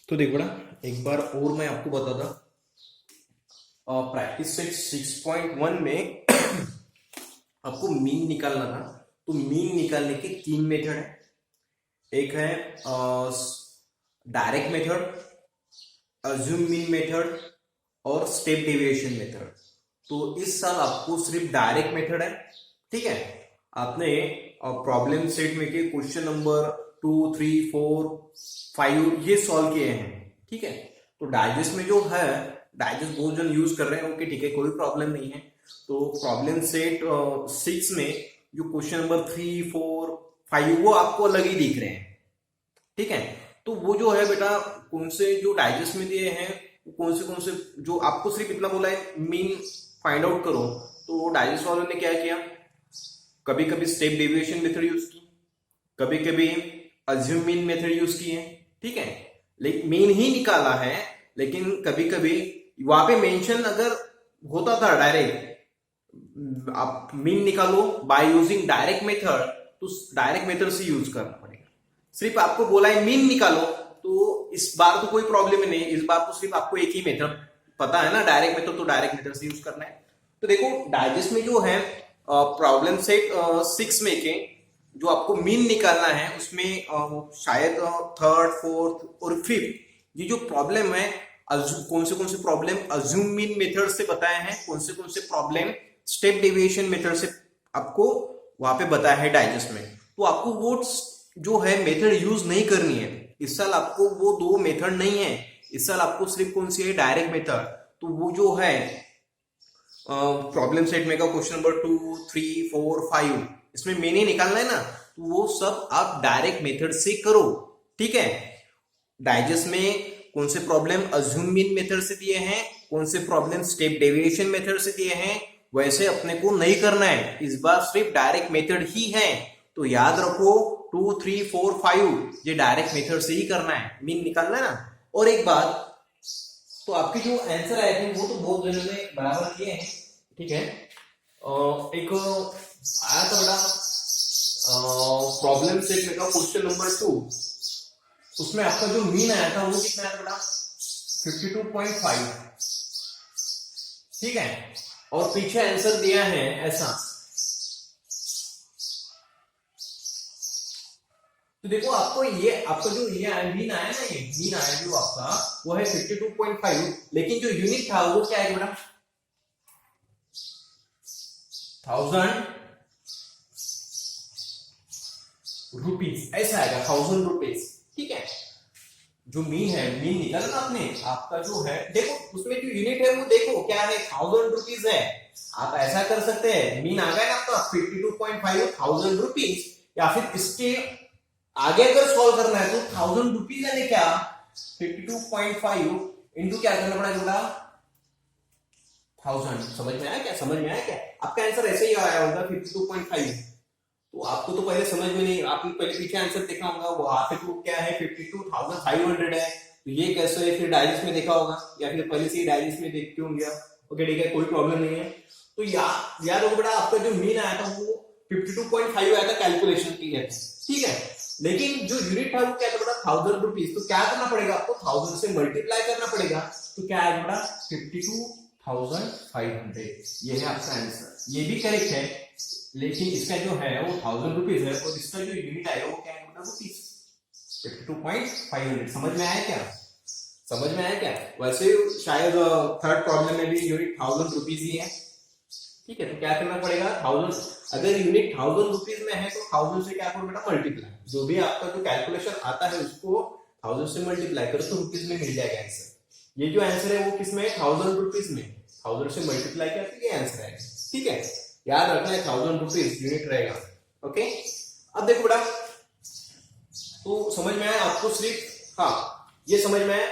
तो देखो ना, एक बार और मैं आपको बताता। प्रैक्टिस सेट 6.1 में आपको मीन निकालना था। तो मीन निकालने के तीन मेथड है। एक है direct method, assume mean method और स्टेप डेविएशन मेथड। तो इस साल आपको सिर्फ डायरेक्ट मेथड है, ठीक है। आपने प्रॉब्लम सेट में के क्वेश्चन नंबर 2, 3, 4, 5 ये सॉल्व किए हैं, ठीक है। तो डाइजेस्ट में जो है, डाइजेस्ट बहुत जन यूज कर रहे हैं, ओके ठीक है, कोई प्रॉब्लम नहीं है। तो प्रॉब्लम सेट 6 में जो क्वेश्चन नंबर 3, 4, 5 वो आपको अलग ही दिख रहे हैं, ठीक है। तो वो जो है बेटा, कौन से जो डाइजेस्ट में दिए हैं, कौन से जो आपको सिर्फ इतना बोला है मीन फाइंड आउट करो। तो डाइजेस्ट वालों ने क्या किया, कभी कभी स्टेप डेविएशन मेथड यूज की, कभी कभी अज्यूम मीन मेथड यूज की है, ठीक है। लेकिन मीन ही निकाला है, लेकिन कभी कभी वहां पे मेंशन अगर होता था डायरेक्ट, आप मीन निकालो बाय यूजिंग डायरेक्ट मेथड, तो डायरेक्ट मेथड से यूज करना पड़ेगा। सिर्फ आपको बोला है मीन निकालो, तो इस बार तो कोई प्रॉब्लम ही नहीं, इस बार तो सिर्फ आपको एक ही मेथड पता है ना, डायरेक्ट मेथड, तो डायरेक्ट मेथड से यूज करना है। तो देखो डाइजेस्ट में जो है प्रॉब्लम सेट 6 में के जो आपको मीन निकालना है, उसमें शायद थर्ड, फोर्थ और फिफ्थ ये जो प्रॉब्लम है, कौन से प्रॉब्लम अज्यूम मीन मेथड से बताए हैं, कौन से प्रॉब्लम स्टेप डेविएशन मेथड से आपको वहां पे बताया है डाइजेस्ट में। तो आपको वो जो है मेथड यूज नहीं करनी है इस साल, आपको वो दो मेथड नहीं है इस साल, आपको सिर्फ कौन सी है, डायरेक्ट मेथड। तो वो जो है प्रॉब्लम सेट में का क्वेश्चन नंबर 2, 3, 4, 5 इसमें मैंने निकालना है ना, तो वो सब आप डायरेक्ट मेथड से करो, ठीक है। डाइजेस्ट में कौन से प्रॉब्लम अज्यूम मीन मेथड से दिए हैं, कौन से प्रॉब्लम स्टेप डेविएशन मेथड से दिए हैं, वैसे अपने को नहीं करना है इस बार, सिर्फ डायरेक्ट मेथड ही है। तो याद रखो 2, 3, 4, 5 ये डायरेक्ट मेथड से ही करना है, मीन निकालना है ना। और एक बात, तो आपके जो आंसर आए थे वो तो बहुत जनों ने बराबर किए हैं, ठीक है। एक आया था बड़ा प्रॉब्लम सेट में का क्वेश्चन नंबर 2, उसमें आपका जो मीन आया था वो कितना आया था बड़ा, 52.5, ठीक है। और पीछे आंसर दिया है ऐसा। तो देखो आपको ये, आपका जो ये मीन आया ना, ये मीन आया जो आपका वो है 52.5, लेकिन जो यूनिट था वो क्या है बेटा, 1000 रुपीज, ऐसा आएगा 1000 रुपीज, ठीक है। जो मीन है, मीन निकाला ना आपने, आपका जो है देखो उसमें जो यूनिट है वो देखो क्या है, 1000 रुपीज है। आप ऐसा कर सकते हैं, मीन आ गया ना आपका 52.5 1000 रुपीज, या फिर इसके आगे अगर सॉल्व करना है तो 1000 रुपीज यानी क्या, 52.5 इंटू क्या करना पड़ेगा, 1000। समझ में आया क्या, समझ में आया क्या? आपका आंसर ऐसे ही आया होगा 52.5। तो आपको तो पहले समझ में नहीं, आपने पहले पीछे आंसर देखा होगा, वहां पे तो क्या है 52,500 है, तो ये कैसे है, फिर डाइजेस्ट में देखा होगा या फिर पहले से ही डाइजेस्ट में देखते होंगे आप, ओके ठीक है, कोई प्रॉब्लम नहीं है। तो याद होगा बेटा, आपका जो मीन आया था वो 52.5 आया था कैलकुलेशन के लिए, ठीक है। लेकिन जो यूनिट था वो क्या था बेटा, 1000 रुपीज। तो क्या करना पड़ेगा आपको, 1000 से मल्टीप्लाई करना पड़ेगा, तो क्या आएगा बेटा 52,500, ये है आपका आंसर। ये भी करेक्ट है, लेकिन इसका जो है वो 1000 रुपीज है, और इसका जो यूनिट आएगा वो क्या है बेटा, रुपीज 52,500। समझ में आया क्या, समझ में आया क्या? वैसे शायद थर्ड प्रॉब्लम में भी यूनिट 1000 रुपीज ही है, ठीक है। तो क्या करना पड़ेगा, 1000, अगर यूनिट 1000 रुपीज में है तो 1000 से क्या करो बेटा, मल्टीप्लाई, जो भी आपका जो कैलकुलेशन आता है उसको 1000 से मल्टीप्लाई करो तो रुपीज में मिल जाएगा आंसर। ये जो आंसर है वो किसमें है, 1000 रुपीज में, 1000 से मल्टीप्लाई किया तो ये आंसर है, ठीक है। याद रखना है 1000 रुपीज यूनिट रहेगा, ओके। अब देखो बेटा, तो समझ में आया आपको सिर्फ, हाँ ये समझ में आया,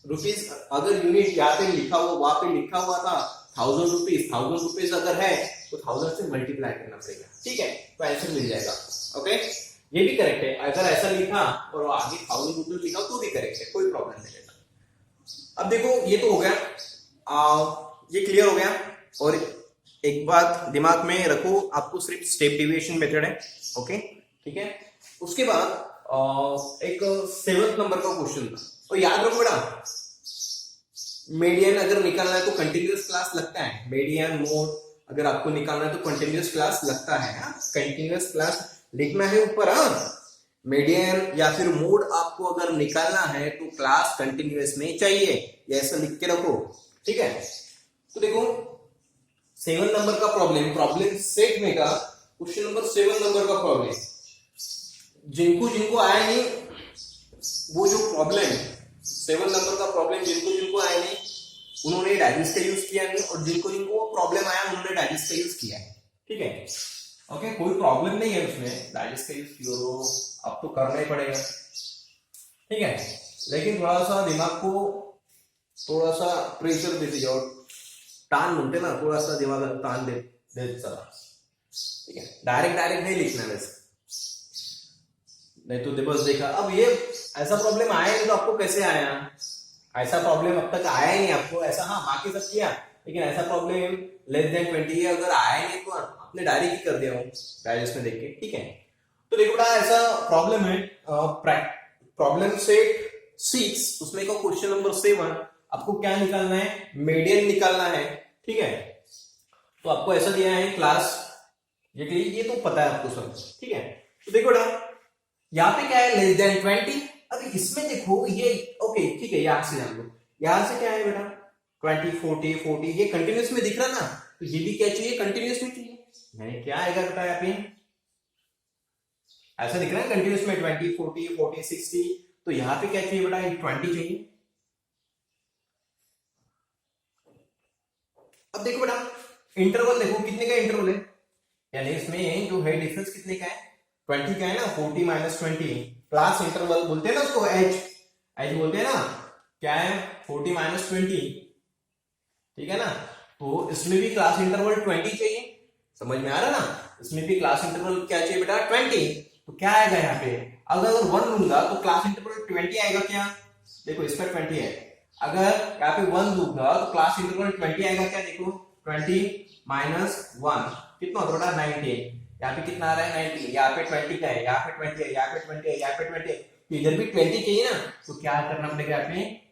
रुपीज अगर यूनिट यहाँ पे लिखा हुआ, वहां पे लिखा हुआ था 1000 रुपीज, 1000 रुपीज अगर है तो 1000 से मल्टीप्लाई करना पड़ेगा, ठीक है, तो आंसर मिल जाएगा, ओके। ये भी करेक्ट है, अगर ऐसा लिखा और आगे 1000 रुपीज लिखा तो भी करेक्ट है, कोई प्रॉब्लम नहीं है। अब देखो ये तो हो गया, ये क्लियर हो गया। और एक बात दिमाग में रखो, आपको सिर्फ स्टेप डेविएशन मेथड है, ओके ठीक है। उसके बाद एक 7th नंबर का क्वेश्चन था, तो याद रखो बेटा, मीडियन अगर निकालना है तो कंटिन्यूअस क्लास लगता है, मीडियन मोड अगर आपको निकालना है तो कंटिन्यूअस क्लास लगता है। कंटिन्यूअस क्लास लिखना है ऊपर। मीडियन या फिर मोड आपको अगर निकालना है तो क्लास कंटिन्यूअस में चाहिए, ये ऐसा लिख के रखो, ठीक है। तो देखो 7 नंबर का प्रॉब्लम सेट में का क्वेश्चन नंबर 7 नंबर का प्रॉब्लम, जिनको जिनको आया नहीं वो जो प्रॉब्लम 7 नंबर का प्रॉब्लम जिनको जिनको आया नहीं उन्होंने डाइजेस्ट का यूज किया नहीं, और जिनको जिनको प्रॉब्लम आया उन्होंने डाइजेस्ट का यूज किया है, ठीक है। ओके, कोई प्रॉब्लम नहीं है उसमें, डाइजेस्ट का यूज किया अब तो करना ही पड़ेगा, ठीक है। लेकिन थोड़ा सा दिमाग को थोड़ा सा प्रेशर देते जाओ, तान बोलते ना, थोड़ा सा दिमाग तान दे चला, ठीक है। डायरेक्ट नहीं लिखना है वैसे, नहीं तो बस देखा। अब ये ऐसा प्रॉब्लम आया नहीं तो आपको कैसे आया, ऐसा प्रॉब्लम अब तक आया ही नहीं आपको, ऐसा हाँ बाकी सब किया लेकिन ऐसा प्रॉब्लम लेस देन 20 अगर आया नहीं तो आपने डायरेक्ट ही कर दिया हूँ डाइजेस्ट में देख के, ठीक है। तो देखो बेटा ऐसा प्रॉब्लम है, प्रॉब्लम सेट 6 उसमें का क्वेश्चन नंबर 7 आपको क्या निकालना है, मीडियन निकालना है, ठीक है। तो आपको ऐसा दिया है क्लास, ये तो पता है आपको सब, ठीक है। तो देखो बेटा यहाँ पे क्या है, लेस देन 20। अब इसमें देखो ये ओके ठीक है, यहां से जान लो, यहां से क्या है बेटा 20 40 ये कंटिन्यूस में दिख रहा ना, तो ये भी क्या चाहिए, कंटिन्यूस में चाहिए। यानी क्या आएगा बेटा यहाँ पे, ऐसा दिख रहा है कंटिन्यूस में 20 40 60, तो यहाँ पे क्या चाहिए बेटा 20 चाहिए। अब देखो बेटा इंटरवल देखो कितने का इंटरवल है, यानी इसमें जो है डिफरेंस कितने का है 20 का है ना, 40 - 20 क्लास इंटरवल बोलते हैं ना उसको, एच बोलते हैं ना, क्या है 40 - 20, ठीक है ना। तो इसमें भी क्लास इंटरवल 20 चाहिए, समझ में आ रहा ना, इसमें भी क्लास इंटरवल क्या चाहिए बेटा 20। तो क्या आएगा यहाँ पे, अगर 1 लूंगा तो क्लास इंटरवल 20 आएगा क्या, देखो इसका 20 है, अगर यहाँ पे 1 लूंगा तो क्लास इंटरवल 20 आएगा क्या, देखो 20 - 1 कितना होता है 19, यहाँ पे कितना आ रहा है 90, यहाँ पे 20 का है, यहाँ पे 20 है, यहाँ पे 20 है, यहाँ पे 20 है, तो इधर भी 20 चाहिए ना, तो क्या करना पड़ेगा यहाँ पे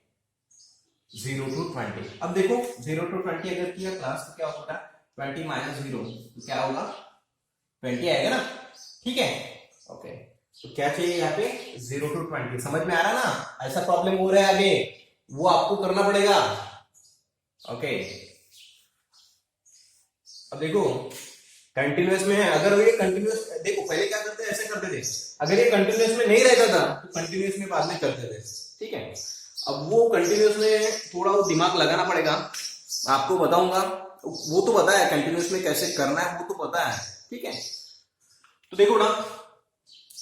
0 to 20। अब देखो 0 to 20 अगर किया क्लास तो क्या होगा 20 - 0 तो क्या होगा 20 आएगा ना, ठीक है। ओके, तो क्या चाहिए यहाँ पे 0 to 20, समझ में आ रहा ना, ऐसा प्रॉब्लम हो रहा है आगे वो आपको करना पड़ेगा। ओके, अब देखो कंटिन्यूअस में है, अगर ये कंटिन्यूअस देखो पहले क्या करते थे ऐसे करते थे, अगर ये कंटिन्यूअस में नहीं रहता था तो कंटिन्यूअस में बाद में करते थे, ठीक है। अब वो कंटिन्यूअस में थोड़ा वो दिमाग लगाना पड़ेगा, आपको बताऊंगा, वो तो पता है कंटिन्यूअस में कैसे करना है वो तो पता है, ठीक है। तो देखो ना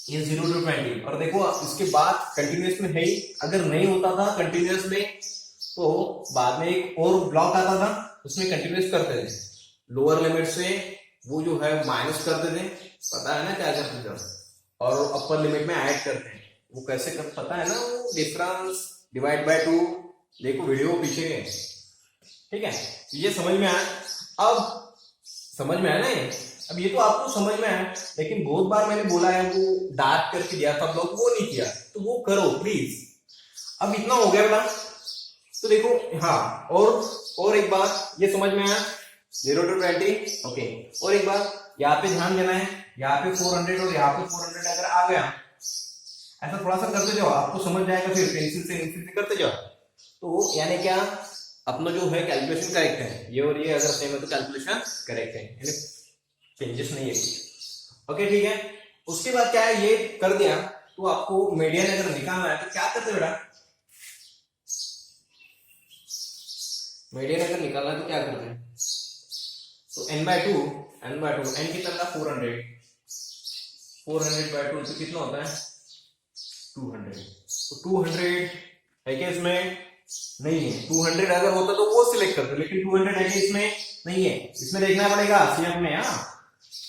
ये 0 to 20 और देखो इसके बाद कंटिन्यूअस में है ही, अगर नहीं होता था कंटिन्यूअस में तो बाद में एक और ब्लॉक आता था उसमें कंटिन्यूअस करते थे, लोअर लिमिट से वो जो है माइनस करते थे, पता है ना क्या करते थे, और अपर लिमिट में ऐड करते हैं, वो कैसे कर पता है ना, वो डिफरेंस डिवाइड बाय 2, देखो वीडियो पीछे के, ठीक है। ये समझ में आया, अब समझ में आया ना, अब ये तो आपको समझ में आया, लेकिन बहुत बार मैंने बोला है वो डार्क करके दिया था ब्लॉक, वो नहीं किया तो वो करो प्लीज। अब इतना हो गया बेटा, तो देखो हाँ, और एक बात ये समझ में आया 0 to 20, ओके। और एक बात यहाँ पे ध्यान देना है, यहाँ पे 400 और यहाँ पे 400 अगर आ गया, ऐसा थोड़ा सा करते जाओ आपको समझ जाएगा, फिर पेंसिल से करते जाओ, तो यानी क्या अपना जो है कैलकुलेशन करेक्ट है, ये और ये अगर सेम है तो कैलकुलेशन करेक्ट है, यानी चेंजेस नहीं है कुछ, ओके ठीक है। उसके बाद क्या है, ये कर दिया तो आपको मीडियन अगर निकालना है तो क्या करते बेटा, मीडियन अगर निकालना है तो क्या करते हैं, तो n/2 n कितना था 400 400/2 तो कितना होता है 200, तो 200 है क्या इसमें, नहीं है, 200 अगर होता तो वो सिलेक्ट करते, लेकिन 200 है क्या इसमें नहीं है, इसमें देखना पड़ेगा सीएफ में, हाँ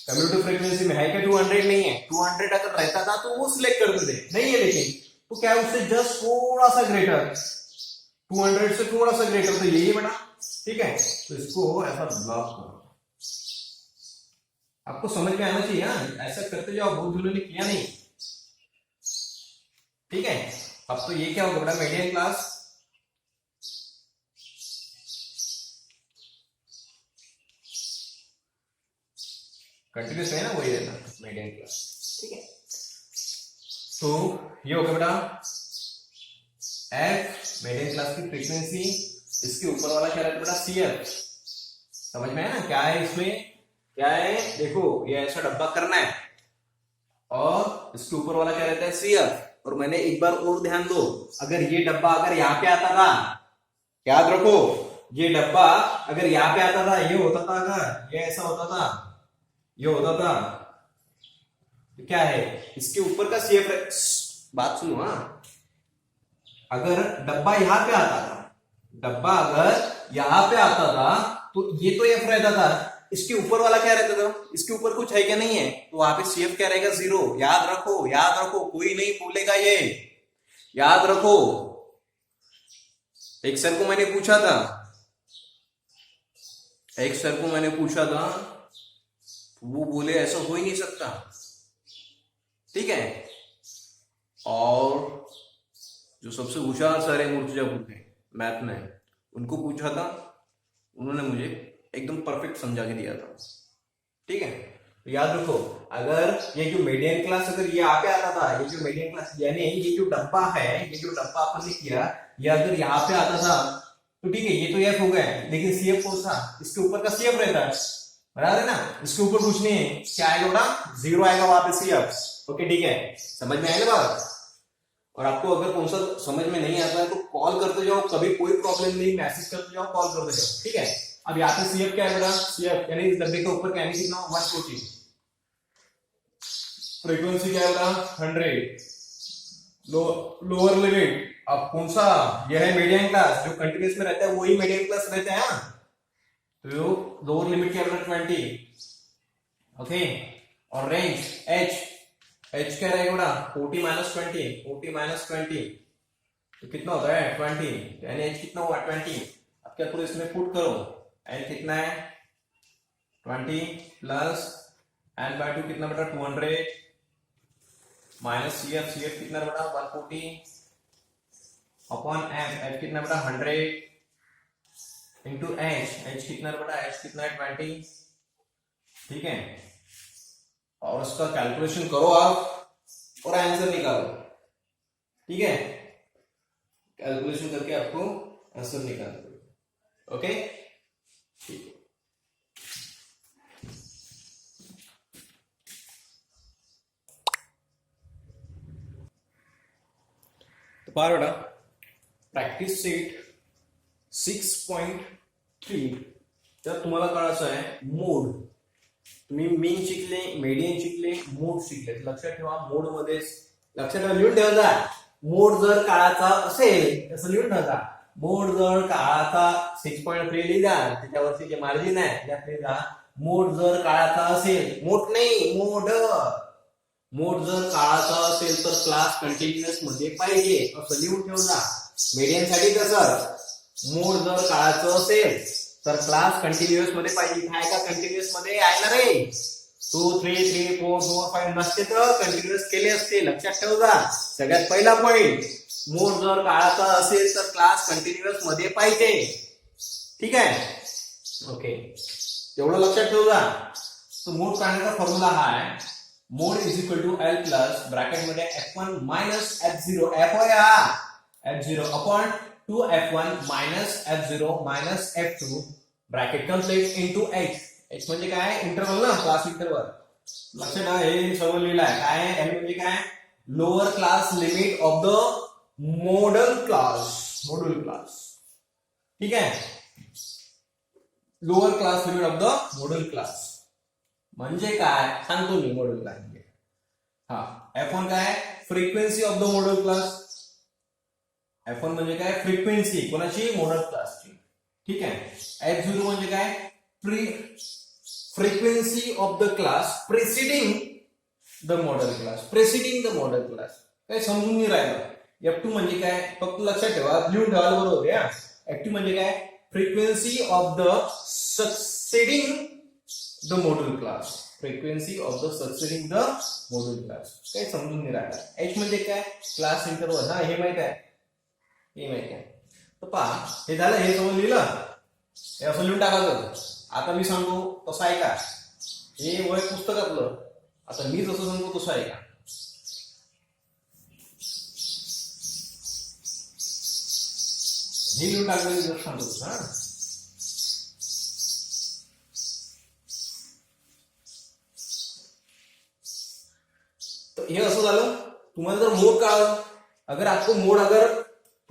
कम्यूटेटिव फ्रीक्वेंसी में है क्या 200 नहीं है, 200 अगर रहता था तो वो सिलेक्ट करते थे, नहीं है, लेकिन तो क्या उससे जस्ट थोड़ा सा ग्रेटर, 200 से थोड़ा सा ग्रेटर, तो यही बना, ठीक है। तो इसको ऐसा ब्लॉक करो, आपको समझ में आना चाहिए, ऐसा करते जाओ, बहुत दूर ने किया नहीं, ठीक है, अब तो ये क्या होगा बेटा, मीडियन क्लास। कंटिन्यूस है ना, वही रहना मीडियन क्लास। ठीक है, तो ये होगा बेटा एफ मीडियन क्लास की फ्रीक्वेंसी, इसके ऊपर वाला क्या रहता है बेटा, सी एफ। समझ में है ना क्या है इसमें, क्या है, देखो ये ऐसा डब्बा करना है और इसके ऊपर वाला क्या रहता है, सी एफ। और मैंने एक बार और ध्यान दो, अगर ये डब्बा अगर यहाँ पे आता था, याद रखो ये डब्बा अगर यहाँ पे आता था, ये होता था, अगर ये ऐसा होता था, ये होता था, तो क्या है इसके ऊपर का सी एफ। बात सुनो, हाँ, अगर डब्बा यहाँ पे आता था, डब्बा अगर यहाँ पे आता था तो ये तो एफ रहता था, इसके ऊपर वाला क्या रहता था, इसके ऊपर कुछ है क्या, नहीं है, तो वहां पे सीएफ क्या रहेगा, 0। याद रखो, याद रखो, कोई नहीं भूलेगा ये, याद रखो। एक सर को मैंने पूछा था, एक सर को मैंने पूछा था, वो बोले ऐसा हो ही नहीं सकता। ठीक है, और जो सबसे होशियार सर है मुर्तजापुर के मैथ में, उनको पूछा था, उन्होंने मुझे एकदम परफेक्ट समझा के दिया था। ठीक है, तो याद रखो, अगर ये जो मीडियन क्लास अगर ये यहाँ पे आता था, ये जो मीडियन क्लास यानी ये जो डब्बा है, ये जो डब्बा अपन ने किया, ये अगर यहाँ पे आता था तो ठीक है, ये तो एफ हो गया, लेकिन सीएफ कौन सा, इसके ऊपर का सीएफ रहता है, बराबर है ना, इसके ऊपर कुछ नहीं है, क्या आएगा बेटा, 0 आएगा वहां पे सीएफ। ओके, ठीक है, समझ में आएगा बात। और आपको अगर कौन सा समझ में नहीं आता है तो कॉल करते जाओ, कभी कोई प्रॉब्लम नहीं, मैसेज करते जाओ, कॉल करते जाओ। ठीक है, अब यहाँ पे सीएफ क्या है बेटा, सीएफ यानी इस डब्बे के ऊपर क्या है, कितना 140, फ्रीक्वेंसी क्या है बेटा 100, लोअर लिमिट। अब कौन सा, यह है मीडियम क्लास, जो कंटिन्यूस में रहता है वही मीडियम क्लास रहता है, तो लोअर लिमिट क्या बेटा 20। ओके, और रेंज एच, एच क्या रहेगा बेटा 40 माइनस 20, 40 माइनस 20 तो कितना होता है 20, यानी एच कितना हुआ 20। अब क्या करो, इसमें पुट करो, एन कितना है 20 प्लस एन बाय 2 कितना बेटा 200 minus C F, C F कितना बेटा 140 अपॉन एफ, एफ कितना बेटा 100 इंटू एच, एच कितना बेटा, एच कितना है 20। ठीक है, और उसका कैलकुलेशन करो आप और आंसर निकालो। ठीक है, कैलकुलेशन करके आपको आंसर निकालना। ओके, ठीक है, तो पार बेटा प्रॅक्टिस सेट 6.3 तर तुम्हाला कळायचं आहे मोड। तुम्ही मीन शिकले, मीडियन शिकले, मोड शिकले, लक्षात ठेवा मोड मध्ये, लक्षात ठेवा, लिहून ठेवा, मोड जर काळाचा असेल असं लिहून ठेवा, मोड जर काळाचा 6.3 लिहिला, त्याच्यावरती जे मार्जिन आहे त्यात लिहा, मोड जर काळाचा असेल, मोड नाही मोड, मोड जर काळाचा असेल तर क्लास कंटिन्युअस मध्ये पाहिजे असं लिहून ठेवजा। मीडियन साठी कसं, मोड जर काळाचं असेल तर क्लास कंटिन्युअस मध्ये पाहिजे, काय का कंटिन्युअस मध्ये आहे ना रे, 2 3 3 4 4 5 नसते तर कंटिन्युअस केले असते, लक्षात ठेवजा। सगळ्यात पहिला पॉइंट, मोड जर काळाचा असेल तर क्लास कंटिन्युअस मध्ये पाहिजे। ठीक आहे, ओके, एवढं लक्षात ठेवजा। तो मोड काढण्याचा फॉर्म्युला हा आहे, mode is equal to L plus bracket मध्ये f1 मायनस f0, f होय हा f0 upon 2f1 minus f0 minus f2 bracket complete into h, h म्हणजे काय इंटरवल ना, क्लास इंटरवल। लक्षात ठेवा, हे सगळं लिहिलं आहे, काय l म्हणजे काय, lower class limit of the model class, module class. ठीक आहे, lower class limit of the module class म्हणजे काय सांगतो मी, मॉड्यूल क्लास म्हणजे हा f1 काय, frequency of the module class, f1 म्हणजे काय, फ्रिक्वेन्सी कोणाची, मॉड्यूल क्लासची। ठीक आहे, f0 म्हणजे काय, frequency of the class preceding the model class, preceding the model class, काय समजून नाही राहिलं। f2 म्हणजे काय, फक्त लक्षात ठेवा, लिहून ठेवायला बरोबर आहे। f2 म्हणजे काय, frequency of the succeeding the module class, frequency of the succeeding the module class. काही समजून नाही राहिलं. एच म्हणजे काय, क्लास इंटरवल. हा हे माहित आहे, हे माहित आहे. तर पहा, हे झालं, हे समज लिहिलं, हे असं लिहून टाकायचं. आता मी सांगतो तसं आहे का, हे वय पुस्तकातलं, आता मी जसं सांगतो तसं आहे का. हे लिहून टाकलं जसं सांगतो तसं. हा, तो ये असं झालं. तुम्हाला जर मोड का, अगर आपको मोड अगर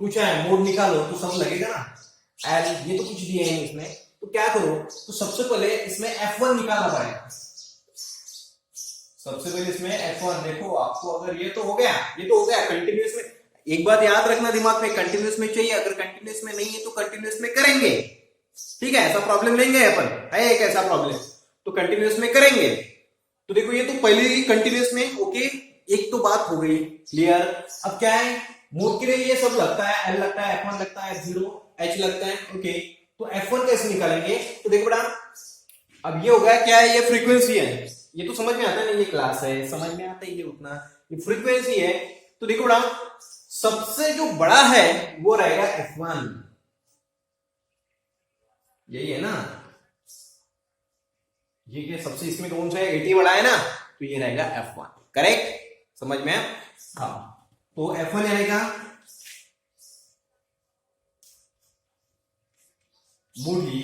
पूछा है, मोड निकालो, तो सब लगेगा ना. एल ये तो कुछ दिया है इसमें, तो क्या करो, तो सबसे पहले इसमें F1 निकालना पड़ेगा. सबसे पहले इसमें F1 देखो, आपको अगर ये तो हो गया, ये तो हो गया कंटिन्यूस में. एक बात याद रखना दिमाग में, कंटिन्यूस में चाहिए, अगर कंटिन्यूस में नहीं है तो कंटिन्यूस में करेंगे. ठीक है, ऐसा प्रॉब्लम लेंगे अपन, है एक ऐसा प्रॉब्लम, तो कंटिन्यूस में करेंगे. तो देखो ये तो पहले ही कंटिन्यूस में, ओके, एक तो बात हो गई क्लियर. अब क्या है, मोड के लिए ये सब लगता है, एल लगता है, F1 लगता है, F0 H लगता है. ओके, तो F1 कैसे निकालेंगे, तो देखो बेटा, अब ये हो गया क्या है, ये फ्रीक्वेंसी है, ये तो समझ में आता है ना, ये क्लास है, समझ में आता है ये उतना, ये फ्रीक्वेंसी है. तो देखो बेटा, सबसे जो बड़ा है वो रहेगा F1, यही है ना. ये क्या सबसे इसमें कौन सा है, 80 बड़ा है ना, तो ये रहेगा F1. करेक्ट, समझ में. हाँ, तो F1 आएगा मोडी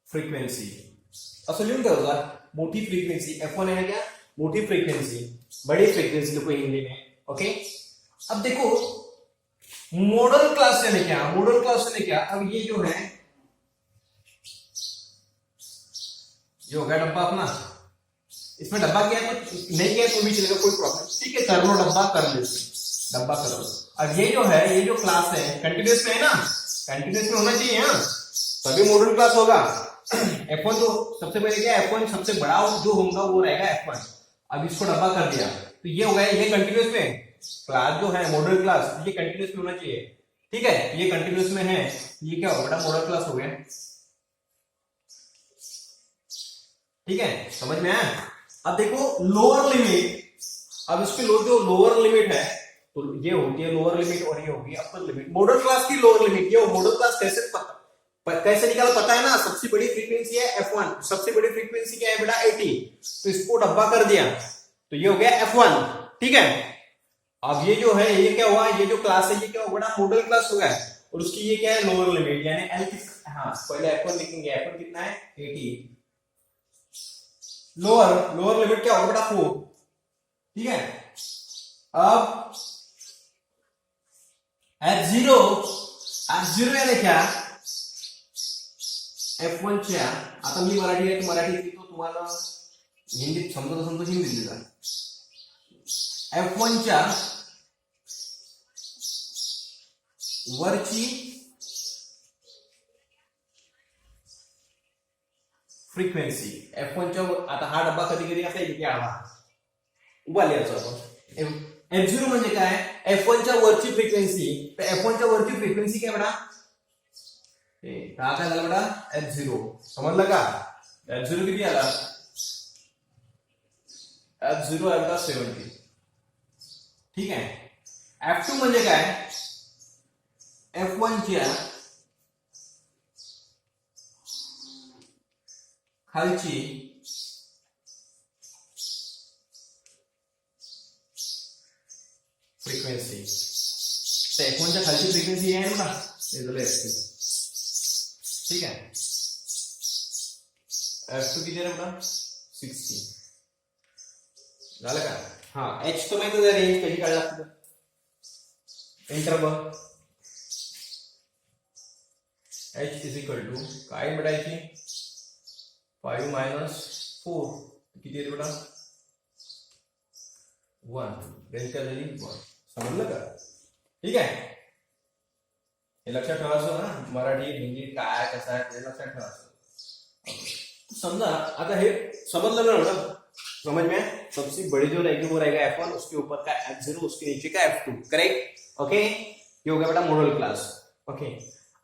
फ्रीक्वेंसी. असं लिहून ठेवला, मोठी फ्रीक्वेंसी. F1 है क्या, मोटी फ्रीक्वेंसी, बड़ी फ्रीक्वेंसी लिखो हिंदी में. ओके, अब देखो मॉडल क्लास यानी क्या, मॉडल क्लास यानी क्या. अब ये जो है, ये हो गया डब्बा अपना. इसमें डब्बा क्या है, नहीं क्या तो भी चलेगा, कोई प्रॉब्लम. ठीक है, कर लो डब्बा, कर लो डब्बा, कर लो. अब ये जो है, ये जो क्लास है कंटिन्यूस में है ना, कंटिन्यूस में होना चाहिए. हाँ, तभी मॉडल क्लास होगा. F1 तो सबसे पहले क्या, F1 सबसे बड़ा जो होगा वो रहेगा F1. अब इसको डब्बा कर दिया, तो ये हो गया, ये कंटिन्यूस में क्लास जो है मॉडल क्लास, ये कंटिन्यूस में होना चाहिए. ठीक है, ये कंटिन्यूस में है, ये क्या होगा, मॉडल क्लास हो गया. ठीक है, समझ में आया. अब देखो लोअर लिमिट, अब इसकी जो लोअर लिमिट है, तो ये होती है लोअर लिमिट और ये होगी अपर लिमिट. मॉडल क्लास की लोअर लिमिट, ये मॉडल क्लास कैसे निकाला पता है ना. सबसे बड़ी फ्रीक्वेंसी है F1, सबसे बड़ी फ्रीक्वेंसी क्या है बेटा, 80, तो इसको डब्बा कर दिया, तो ये हो गया F1. ठीक है, अब ये जो है, ये क्या हुआ, ये जो क्लास है ये क्या होगा, मॉडल क्लास हो गया. और उसकी ये क्या है, लोअर लिमिट, यानी एल कितना, हाँ पहले F1 लिखेंगे. F1 कितना है, 80. लोअर लिमिट क्या होगा बेटा, 4. ठीक है, अब F0 यानी क्या, F1 च्या, आता मी मराठी आहे, मराठी लिहितो, तुम्हाला हिंदीत समजत असेल तर हिंदीत लिहा. F1 च्या वरची फ्रीक्वेंसी, F1 च्या, आता हा डब्बा कधी कधी असा इथे आला उभा लिहायचा आपण. F0 म्हणजे काय, F1 च्या वरची फ्रीक्वेंसी. तर F1 च्या वरची फ्रीक्वेंसी काय बेटा, काय झालं बेटा, F0. समजलं का, F0 किती आला, F0 आला 70. ठीक आहे, F2 म्हणजे काय, F1 च्या खालची फ्रीक्वेंसी. तर F1 च्या खालची फ्रीक्वेंसी आहे ना, हे झालं F2. ठीक है, F2 किती आहे बेटा, 60. झालं का. हा, H तो माहिती आहे, रेंज कशी काढला लागते, interval H is equal to काय मिळायची, 5 मायनस 4 किती आहे बेटा, 1. रेंज काय झाली, 1. समजलं का. ठीक आहे, हे लक्षात ठेवायचं ना, मराठी हिंदी काय कसं आहे ते लक्षात ठेवायचं. समझा, आता हे समझ लो ना, समझ में. सबसे बड़ी जो रहेगी वो रहेगा F1, उसके ऊपर का F0, उसके नीचे का F2. करेक्ट. ओके, ये हो गया बेटा मॉडल क्लास. ओके,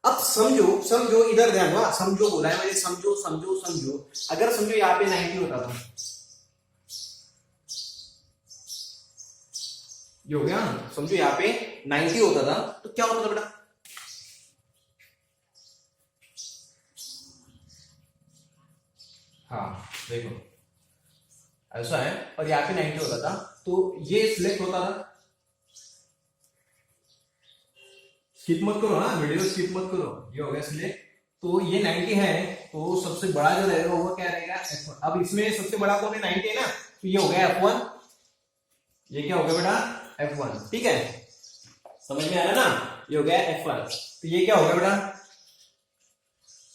अब समझो समझो, इधर ध्यान दो, समझो बोला है मैंने, समझो समझो समझो। अगर समझो यहाँ पे 90 होता था, ये हो गया। समझो यहाँ पे 90 होता था तो क्या होता था बेटा? हाँ देखो ऐसा है, और यहाँ पे 90 होता था तो ये सिलेक्ट होता था। स्किप मत करो, हाँ वीडियो स्किप मत करो। ये हो गया सिलेक्ट, तो ये 90 है, तो सबसे बड़ा जो रहेगा वो क्या रहेगा? F1। अब इसमें सबसे बड़ा कौन है? 90 है ना, तो ये हो गया F1। ये क्या हो गया बेटा? F1। ठीक है, समझ में आ रहा ना? ये हो गया F1। तो ये क्या हो गया बेटा?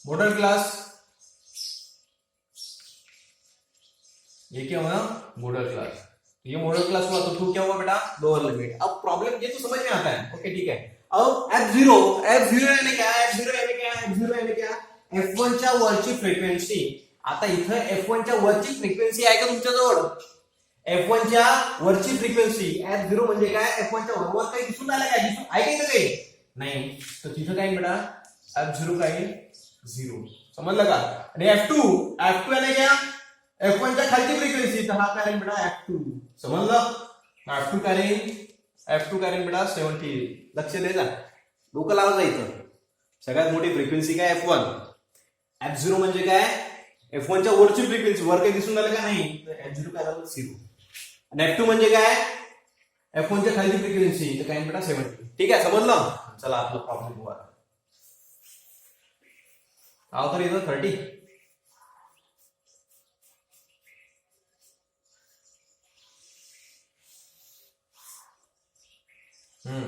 Model class. ये क्या होगा? Model class. तो ये मॉडल क्लास हुआ, तो टू क्या हुआ बेटा? Lower limit. अब प्रॉब्लम ये तो समझ में आता है, ओके ठीक है। अब F0, F0 यानी क्या? F0 यानी क्या? F0 यानी क्या? F1 च्या वरची फ्रिक्वेन्सी। आता इथं F1 च्या वरची फ्रिक्वेन्सी आहे का तुमच्याजवळ? F1 च्या वरची फ्रिक्वेन्सी F0 म्हणजे काय? F1 च्या वर काही दिसून आलं काय? दिसून आहे का इथं काही? नाही, तर तिथं काय बेटा? F0 काय? 0। समजलं का? आणि F2 यानी क्या? F1 च्या खालची फ्रिक्वेन्सी, तर हा काय बेटा? F2। समजलं? F2 काय? F2 काय बेटा? 70। लक्ष द्यायचा, डोकं लावायचं इथं। सगळ्यात मोठी फ्रिक्वेन्सी काय? F1। F0 म्हणजे काय? F1 च्या वरची फ्रिक्वेन्सी, वर काही दिसून आलं का? नाही, तर F0 काय झालं? 0। आणि F2 म्हणजे काय? F1 च्या खालची फ्रिक्वेन्सी, तर काय बेटा? 70। ठीक आहे, समजलं? चला आपला प्रॉब्लेम हुआ आओ तर इथं 30।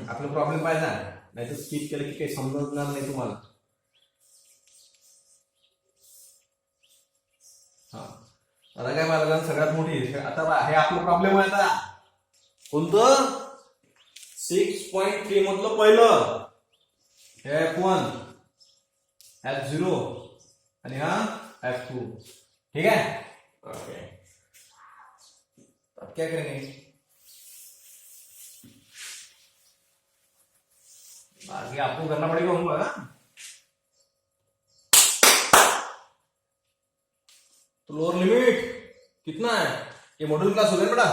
आपला प्रॉब्लेम पाहिजे, नाही तर स्किप केलं की काही समजणार नाही तुम्हाला। हा, आता काय मला सगळ्यात मोठी आता हे आपलं प्रॉब्लेम आहे आता कोणतं? 6.3 मधलं पहिलं F1, F0 आणि हा F2। ठीक है, ओके। अब क्या करेंगे? आगे आपको करना पड़ेगा होमवर्क। तो लोअर लिमिट कितना है? ये मॉडल क्लास हो गया बेटा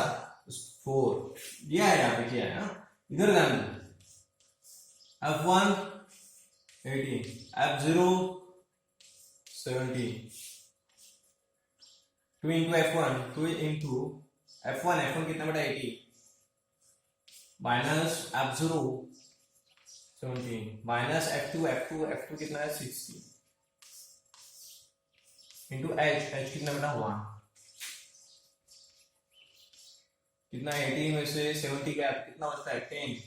4 दिया है, यहाँ पे किया है। इधर ध्यान दो, F1 80, F0 70, 2 into F1, 2 into F1 कितना बेटा? 80 माइनस F0 70 माइनस F2 कितना है? 60 इंटू H कितना बेटा? 1। कितना? 80 में से 70 का कितना बचता है? 10।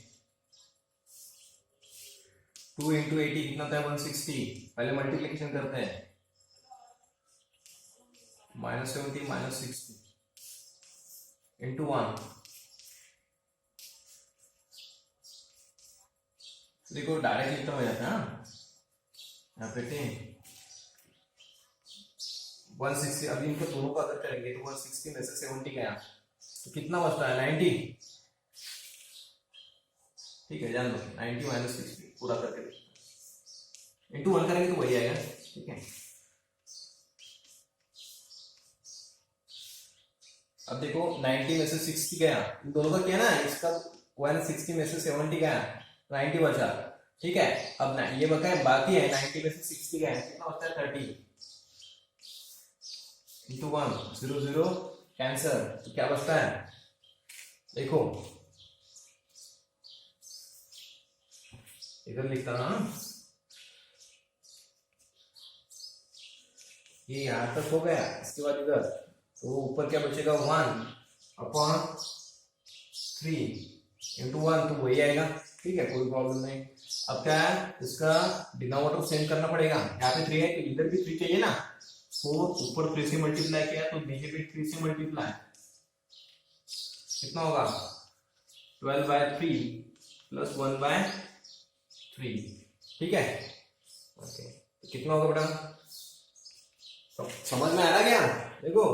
2 इंटू 80 कितना होता है? 160। पहले मल्टीप्लिकेशन करते हैं, माइनस 70 माइनस 60 इंटू 1। देखो डायरेक्ट लिखता हो जाता है ना, यहाँ पे 10 160। अभी इनको दोनों का अगर करेंगे तो 160 में से 70 गया तो कितना बचता है? 90। ठीक है, जान लो 90 माइनस 60 पूरा करके इंटू 1 करेंगे तो वही आएगा। ठीक है, अब देखो 90 में से 60 गया, इन दोनों का किया ना, इसका 160 में से 70 गया, 90 बचा। ठीक है, अब ना ये बचा बाकी है 90 में से 60 गया, कितना बचता है? 30 इंटू 1 0 0 कैंसर, तो क्या बचता है? देखो इधर लिखता ना, ये यहां तक हो गया, इसके बाद इधर तो ऊपर क्या बचेगा? 1/3 इंटू 1, तो वही आएगा। ठीक है, कोई प्रॉब्लम नहीं। अब क्या है, इसका डिनोमिनेटर सेम करना पड़ेगा। यहाँ पे 3 है तो इधर भी 3 चाहिए ना, 4 ऊपर 3 से मल्टीप्लाई किया तो नीचे भी 3 से मल्टीप्लाई, कितना होगा? 12/3 प्लस 1/3। ठीक है, ओके, तो कितना होगा बेटा? समझ में आ रहा क्या? देखो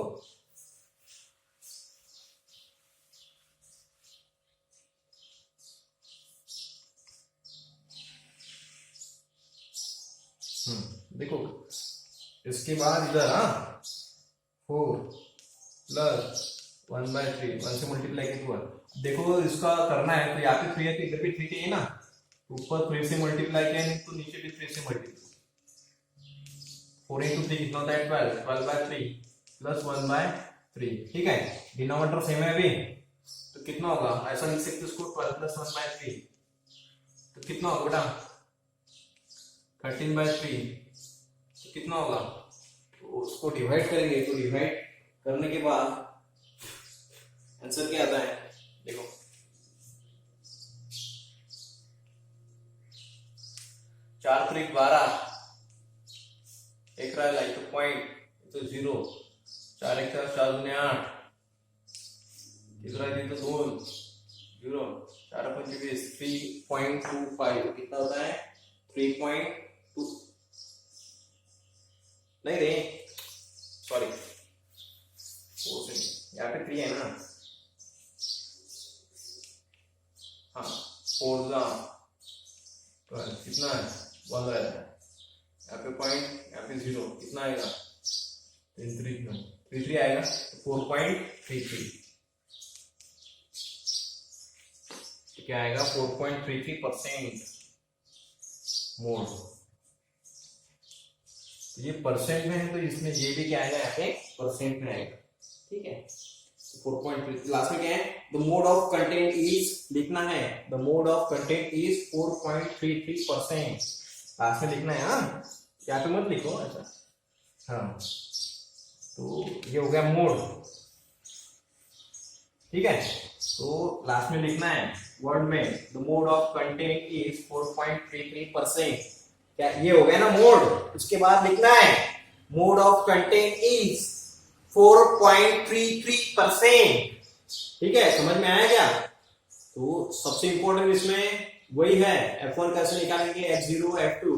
देखो इसके बाद इधर 4 प्लस 1/3, 1 से मल्टीप्लाई किया 12। देखो इसका करना है तो यहाँ पे 3 है तो इधर भी 3 चाहिए ना, ऊपर 3 से मल्टीप्लाई किया नहीं तो नीचे भी 3 से मल्टीप्लाई। 4 into 3 कितना होता है 12, 12/3 प्लस 1/3। ठीक है, डिनोमिनेटर सेम है अभी, तो कितना होगा, ऐसा लिख सकते इसको 12 प्लस 1/3, तो कितना होगा बेटा 13/3, तो कितना होगा, तो उसको डिवाइड करेंगे, तो डिवाइड करने के बाद आंसर क्या आता है, देखो 4 3 12, एक रहा तो पॉइंट तो 0, 4 1 4 दूने 8, तीसरा दिन तो 2 0, 4 5 20, 3.25 कितना होता है 3.2, नहीं रे सॉरी 4 से यहाँ पे 3 है ना, हाँ 4 का कितना है 1 रहता है, यहाँ पे पॉइंट, यहाँ पे 0, कितना आएगा 33 आएगा, 4.33, क्या आएगा 4.33% मोड। ये परसेंट में है तो इसमें ये भी क्या आएगा, यहाँ पे परसेंट में आएगा। ठीक है, 4.33 लास्ट में क्या है, the mode of content is लिखना है, the mode of content is 4.33%, last में लिखना है। यहाँ पे मत लिखो ऐसा, हाँ तो ये हो गया मोड। ठीक है, तो लास्ट में लिखना है वर्ड में the mode of content is 4.33%, क्या ये हो गया ना मोड, उसके बाद लिखना है मोड ऑफ कंटेंट इज 4.33%। ठीक है, समझ में आया क्या, तो सबसे इंपॉर्टेंट इसमें वही है, F1 कैसे निकालेंगे, F0 F2,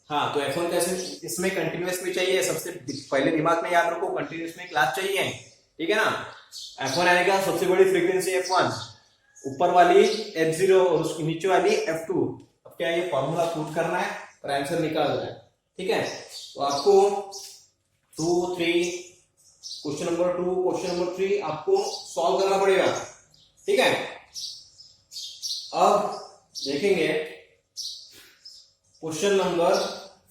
हाँ तो F1 कैसे, इसमें कंटिन्यूअस में चाहिए, सबसे पहले दिमाग में याद रखो कंटिन्यूअस में क्लास चाहिए। ठीक है ना, F1 आएगा सबसे बड़ी फ्रीक्वेंसी F1, ऊपर वाली F0 और उसके नीचे वाली F2। अब क्या ये फॉर्मूला पुट करना है और आंसर निकालना है। ठीक है, तो आपको 2 3 क्वेश्चन नंबर 2 क्वेश्चन नंबर 3 आपको सॉल्व करना पड़ेगा। ठीक है, अब देखेंगे क्वेश्चन नंबर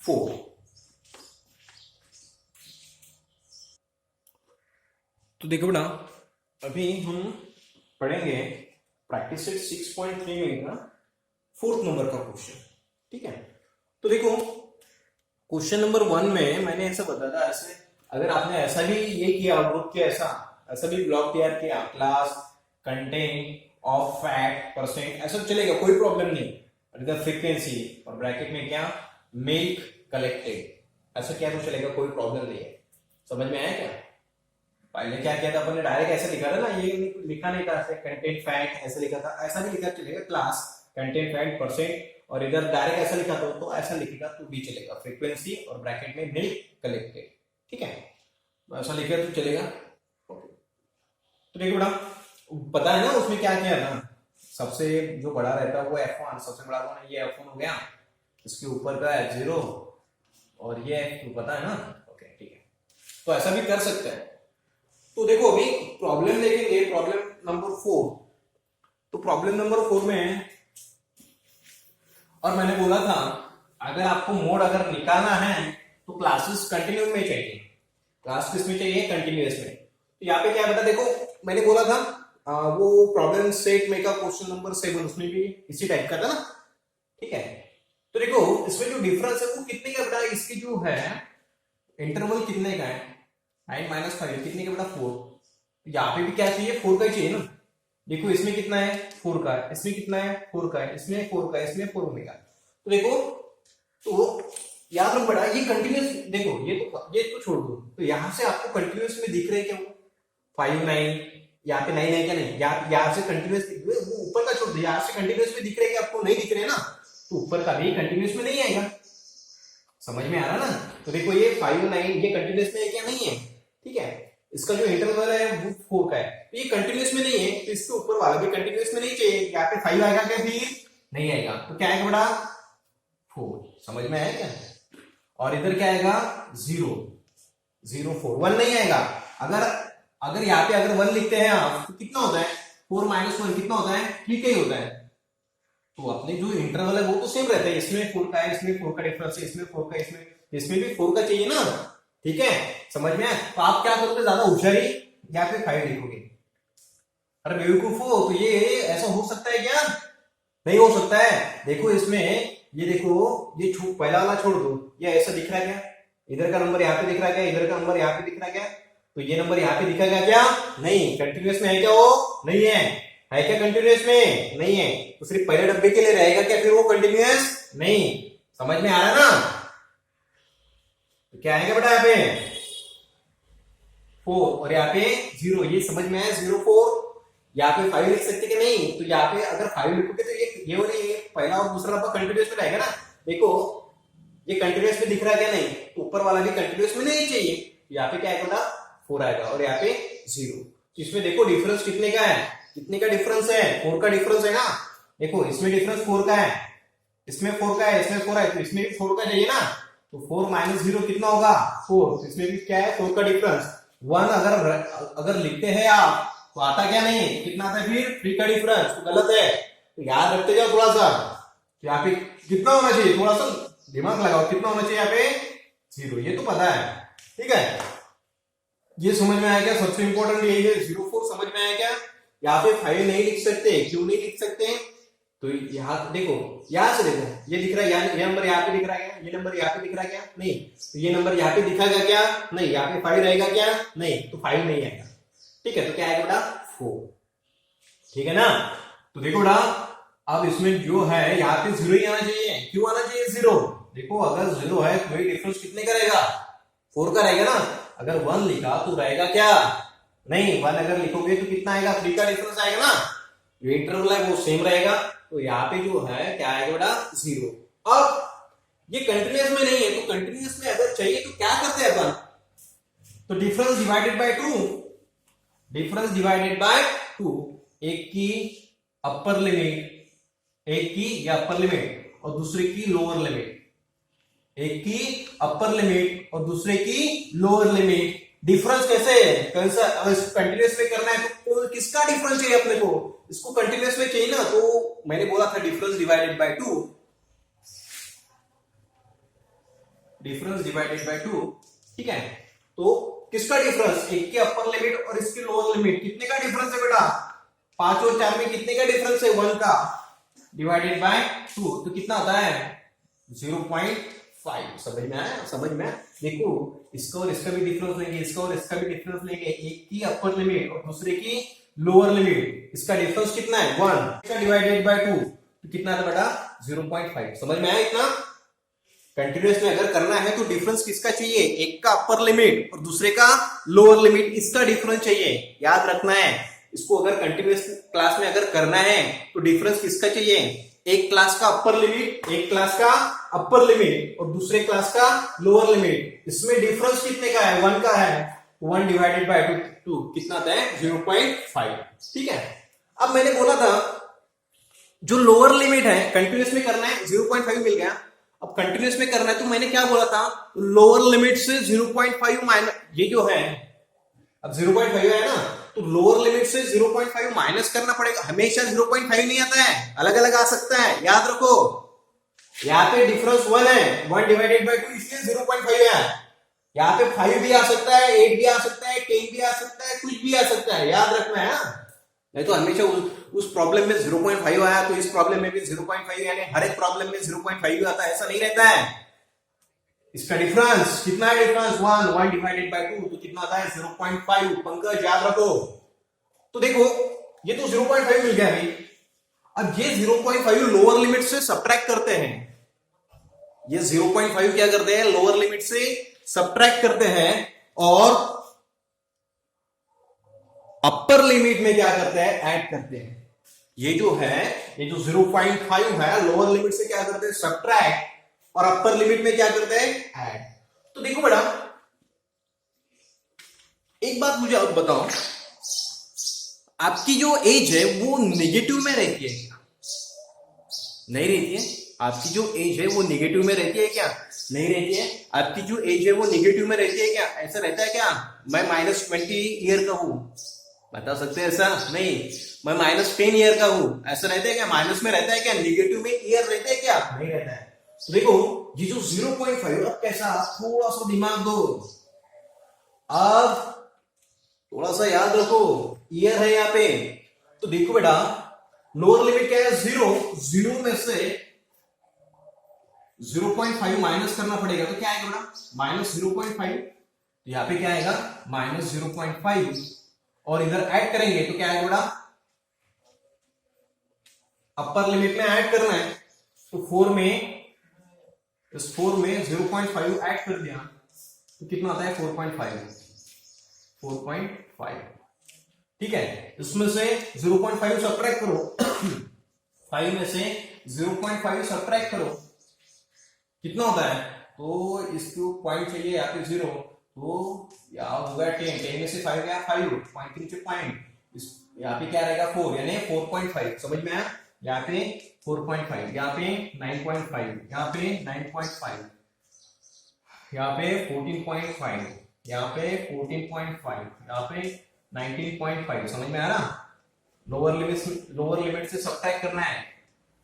4। तो देखो बेटा, अभी हम पढ़ेंगे प्रैक्टिस सेट 6.3 में का 4th नंबर का क्वेश्चन। ठीक है, तो देखो क्वेश्चन नंबर 1 में मैंने ऐसा बताया था, ऐसे अगर आपने ऐसा भी ये किया ग्रुप के ऐसा भी ब्लॉक तैयार किया, class content of fact percent, ऐसा चलेगा, कोई प्रॉब्लम नहीं। इधर फ्रीक्वेंसी और ब्रैकेट में क्या मिल्क कलेक्टेड, ऐसा क्या तो चलेगा, कोई प्रॉब्लम नहीं है। समझ में आया क्या, पहले क्या किया था अपन ने, डायरेक्ट ऐसे लिखा था ना, ये लिखा नहीं था ऐसे कंटेंट फैक्ट ऐसे लिखा था, ऐसा भी लिखा चलेगा क्लास कंटेंट फैक्ट परसेंट, और इधर डायरेक्ट ऐसा लिखा था तो ऐसा लिखेगा तो भी चलेगा, फ्रीक्वेंसी और ब्रैकेट में मिल्क कलेक्टेड। ठीक है, तो ऐसा लिखे तो चलेगा। तो देखो बेटा, पता है ना उसमें क्या किया ना, सबसे जो बड़ा रहता है वो F1, सबसे बड़ा कौन है, ये F1 हो गया, इसके ऊपर का F0 और ये F2, पता है ना। ओके ठीक है, तो ऐसा भी कर सकते हैं। तो देखो अभी प्रॉब्लम देखेंगे, प्रॉब्लम नंबर 4। तो प्रॉब्लम नंबर 4 में, और मैंने बोला था अगर आपको मोड अगर निकालना है तो क्लासेस कंटिन्यू में चाहिए, क्लास किस में चाहिए, कंटिन्यूअस में। तो यहाँ पे क्या है बेटा, देखो मैंने बोला था वो प्रॉब्लम सेट में का क्वेश्चन नंबर 7, उसमें भी इसी टाइप का था ना। ठीक है, तो देखो इसमें जो डिफरेंस है वो कितने का बेटा, इसकी जो है इंटरवल कितने का है, 9 - 5 कितने का बेटा 4। यहाँ पे भी क्या चाहिए, 4 का ही चाहिए ना। देखो इसमें कितना है 4 का, इसमें कितना है 4 का, इसमें 4 का, इसमें 4 होने का। तो देखो, तो याद रखो बेटा ये कंटिन्यूअस, देखो ये तो छोड़ दो, तो यहाँ से आपको कंटिन्यूअस में दिख रहे हैं क्या, वो 5 9, यहाँ पे 9 है क्या, नहीं, यहाँ से कंटिन्यूअस, वो ऊपर का छोड़ दो, यहाँ से कंटिन्यूअस में दिख रहे हैं, आपको नहीं दिख रहे ना, तो ऊपर का भी कंटिन्यूअस में नहीं आएगा। समझ में आ रहा ना, तो देखो ये 5 9 ये कंटिन्यूअस में है क्या, नहीं है। ठीक है, इसका जो इंटरवल है वो 4 का है, तो ये कंटिन्यूअस में नहीं है, तो इसके ऊपर वाला भी कंटिन्यूअस में नहीं चाहिए, यहाँ पे 5 आएगा क्या, फिर नहीं आएगा, तो क्या आएगा बेटा 4। समझ में आया क्या, और इधर क्या आएगा 0 0 4 1 नहीं आएगा। अगर अगर यहाँ पे अगर 1 लिखते हैं आप तो कितना होता है 4 - 1 कितना होता है 3 का ही होता है। तो अपने जो इंटरवल है वो तो सेम रहता है, इसमें 4 का है, इसमें 4 का डिफरेंस है, इसमें 4 का, इसमें भी 4 का चाहिए ना। ठीक है, समझ में आया? तो आप क्या करोगे, ज्यादा होशियारी या फिर 5 लिखोगे। अरे बेवकूफ हो, तो ये ऐसा हो सकता है क्या? नहीं हो सकता है। देखो इसमें ये देखो, ये पहला वाला छोड़ दो, ये ऐसा दिख रहा है क्या? इधर का नंबर यहाँ पे दिख रहा है क्या? इधर का नंबर यहाँ पे दिख रहा है क्या? तो ये नंबर यहाँ पे दिखेगा क्या? नहीं। कंटिन्यूअस में है क्या वो? नहीं है क्या कंटिन्यूअस में? नहीं है। तो सिर्फ पहले डब्बे के लिए रहेगा क्या फिर वो कंटिन्यूअस? नहीं। समझ में आ रहा है ना? तो क्या आएगा बेटा यहाँ पे 4 और यहाँ पे 0, ये समझ में आया 0 4। यहाँ पे 5 लिख सकते कि नहीं? तो यहाँ पे अगर 5 लिखोगे तो ये और ये पहला और दूसरा नंबर कंटिन्यूअस में रहेगा ना। देखो ये कंटिन्यूअस में दिख रहा है क्या? नहीं। तो ऊपर वाला भी कंटिन्यूअस में नहीं चाहिए। यहाँ पे क्या आएगा 4 आएगा और यहाँ पे 0। तो इसमें देखो डिफरेंस कितने का है? कितने का डिफरेंस है? 4 का डिफरेंस है ना। देखो इसमें डिफरेंस 4 का है, इसमें 4 का है, इसमें 4 है, तो इसमें भी 4 का चाहिए ना। तो 4 - 0 कितना होगा 4। तो इसमें भी क्या है 4 का डिफरेंस। 1 अगर लिखते हैं आप तो आता क्या नहीं, कितना आता है फिर 3 का डिफरेंस। तो गलत है, तो याद रखते जाओ थोड़ा सा। यहाँ पे कितना होना चाहिए, थोड़ा सा दिमाग लगाओ, कितना होना चाहिए यहाँ पे 0। ये तो पता है। ठीक है, ये समझ में आया क्या? सबसे इंपॉर्टेंट यही है 0 4 समझ में आया क्या? यहाँ पे 5 नहीं लिख सकते, क्यों नहीं लिख सकते? तो यहाँ देखो, यहां से देखो, ये दिख रहा है, ये नंबर यहाँ पे दिख रहा है, ये नंबर यहाँ पे दिख रहा है क्या? नहीं। तो ये नंबर यहाँ पे दिखाएगा क्या? नहीं। यहाँ पे 5 रहेगा क्या? नहीं। तो 5 नहीं आएगा। ठीक है, तो क्या आएगा बेटा 4। ठीक है ना। तो देखो बेटा, अब इसमें जो है यहाँ पे 0 ही आना चाहिए। क्यों आना चाहिए 0? देखो अगर 0 है तो ये डिफरेंस कितने का रहेगा 4 का रहेगा ना। अगर 1 लिखा तो रहेगा क्या? नहीं। 1 अगर लिखोगे तो कितना आएगा 3 का डिफरेंस आएगा ना। जो इंटरवल है वो सेम रहेगा। तो यहाँ पे जो है क्या आएगा बेटा 0। अब ये कंटिन्यूअस में नहीं है, तो कंटिन्यूअस में अगर चाहिए तो क्या करते हैं अपन? तो difference divided by 2, difference divided by 2। एक की अपर लिमिट, एक की या अपर लिमिट और दूसरे की लोअर लिमिट, एक की अपर लिमिट और दूसरे की लोअर लिमिट। डिफरेंस कैसे है? कंटिन्यूअस में करना है तो किसका डिफरेंस चाहिए अपने को? इसको कंटिन्यूअस में चाहिए ना। तो मैंने बोला था difference divided by 2, difference divided by 2। ठीक है, तो किसका डिफरेंस? एक की अपर लिमिट और इसकी लोअर लिमिट। कितने का डिफरेंस है बेटा? 5 और 4 में कितने का डिफरेंस है? 1 का। डिवाइडेड बाय 2 तो कितना आता है 0.5। समझ में आया? समझ में आया? देखो इसका और इसका भी डिफरेंस लेंगे, इसका और इसका भी डिफरेंस लेंगे। एक की अपर लिमिट और दूसरे की लोअर लिमिट, इसका डिफरेंस कितना है 1। इसका डिवाइडेड बाय 2 तो कितना आता बेटा 0.5। समझ में आया इतना? कंटिन्यूअस में अगर करना है तो डिफरेंस किसका चाहिए? एक का अपर लिमिट और दूसरे का लोअर लिमिट, इसका डिफरेंस चाहिए। याद रखना है इसको। अगर कंटिन्यूअस क्लास में अगर करना है तो डिफरेंस किसका चाहिए? एक क्लास का अपर लिमिट, एक क्लास का अपर लिमिट और दूसरे क्लास का लोअर लिमिट। इसमें डिफरेंस कितने का है? 1 का है। 1 डिवाइडेड बाय 2 कितना आता है 0.5। ठीक है, अब मैंने बोला था जो लोअर लिमिट है कंटिन्यूअस में करना है 0.5 मिल गया। अब कंटिन्यूअस में करना है तो मैंने क्या बोला था? लोअर लिमिट से 0.5 माइनस, ये जो है अब 0.5 है ना, तो लोअर लिमिट से 0.5 माइनस करना पड़ेगा। हमेशा 0.5 नहीं आता है, अलग अलग आ सकता है। याद रखो, यहाँ पे डिफरेंस 1 है, 1 डिवाइडेड बाय 2 इसलिए 0.5 है। यहाँ पे 5 भी आ सकता है, 8 भी आ सकता है, 10 भी आ सकता है, कुछ भी आ सकता है। याद रखना है। नहीं तो हमेशा उस प्रॉब्लम में 0.5 आया तो इस प्रॉब्लम में भी 0.5, यानी हर एक प्रॉब्लम में 0.5 आता है, ऐसा नहीं रहता है। इसका डिफरेंस कितना है? डिफरेंस 1 डिवाइडेड बाय 2 तो कितना आता है 0.5। पंकज याद रखो। तो देखो ये तो 0.5 मिल गया भाई। अब ये 0.5 लोअर लिमिट से सब्ट्रैक्ट करते हैं। ये 0.5 क्या करते हैं? लोअर लिमिट से सब्ट्रैक्ट करते हैं और अपर लिमिट में क्या करते हैं? ऐड करते हैं। ये जो है, ये जो 0.5 है लोअर लिमिट से क्या करते हैं? सब्ट्रैक्ट, और अपर लिमिट में क्या करते हैं? ऐड। तो देखो बेटा एक बात मुझे अब बताओ, आपकी जो एज है वो नेगेटिव में रहती है? नहीं रहती है। आपकी जो एज है वो नेगेटिव में रहती है क्या? नहीं रहती है। आपकी जो एज है वो निगेटिव में रहती है क्या? ऐसा रहता है क्या? मैं -20 ईयर का हूं, बता सकते हैं ऐसा? नहीं। मैं -10 ईयर का हूं, ऐसा रहता है क्या? माइनस में रहता है क्या? निगेटिव में ईयर रहता है क्या? नहीं रहता है। तो देखो ये जो 0.5, अब कैसा, थोड़ा सा दिमाग दो, अब थोड़ा सा याद रखो, ईयर है यहाँ पे। तो देखो बेटा, लोअर लिमिट क्या है? 0 में से 0.5 माइनस करना पड़ेगा, तो क्या आएगा बेटा? -0.5। यहाँ पे क्या आएगा? -0.5, और इधर ऐड करेंगे तो क्या आएगा बेटा? अपर लिमिट में ऐड करना है, तो 4 में 0.5 ऐड कर दिया तो कितना आता है? 4.5। ठीक है, इसमें से 0.5 सब्ट्रैक्ट करो 5 में से 0.5 सब्ट्रैक्ट करो, कितना होता है? तो इसको पॉइंट चाहिए यहाँ पे 0, तो यहाँ होगा 10 में से 5 गया 5, पॉइंट के नीचे पॉइंट, यहाँ पे क्या रहेगा? 4, यानी 4.5। समझ में आया? यहाँ पे 4.5, यहाँ पे 9.5, यहाँ पे 9.5, यहाँ पे 14.5, यहाँ पे 14.5, यहाँ पे 19.5। समझ में आ रहा? लोअर लिमिट से सब्ट्रैक्ट करना है।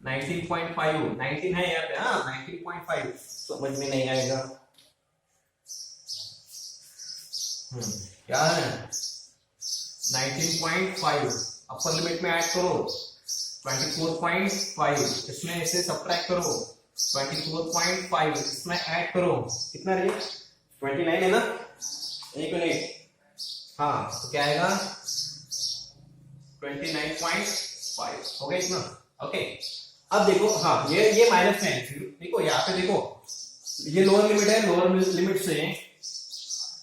19.5, 19 है यहाँ पे, हाँ 19.5। समझ में नहीं आएगा? क्या है? 19.5 अपर लिमिट में ऐड करो, 24.5 इसमें इसे सब्ट्रैक्ट करो, 24.5 इसमें ऐड करो, कितना रही? 29 है ना? एक मिनट, हाँ तो क्या आएगा? 29.5 हो गया इतना। ओके, अब देखो, हाँ ये माइनस में है। देखो यहाँ पे देखो, ये लोअर लिमिट है, लोअर लिमिट से